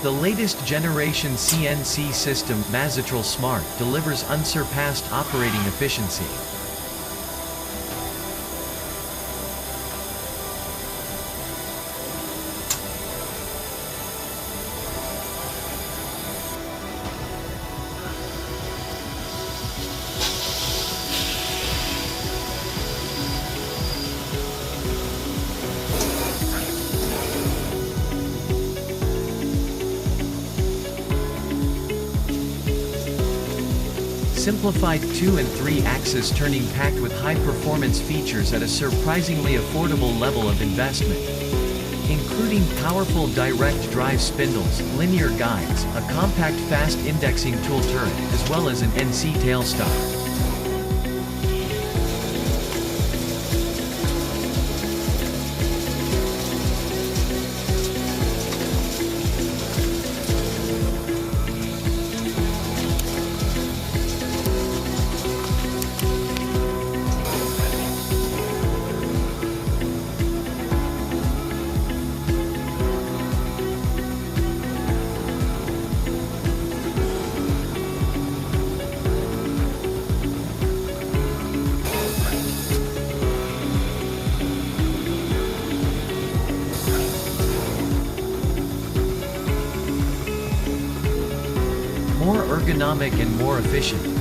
The latest generation CNC system, Mazatral Smart, delivers unsurpassed operating efficiency. Simplified 2 and 3 axis turning packed with high-performance features at a surprisingly affordable level of investment. Including powerful direct drive spindles, linear guides, a compact fast indexing tool turret, as well as an NC tailstock. More ergonomic and more efficient.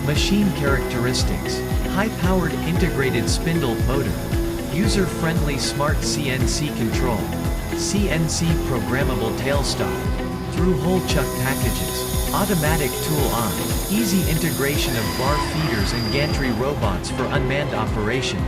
Machine characteristics: high-powered integrated spindle motor, user-friendly smart CNC control, CNC programmable tailstock, through-hole chuck packages, automatic tool on, easy integration of bar feeders and gantry robots for unmanned operation.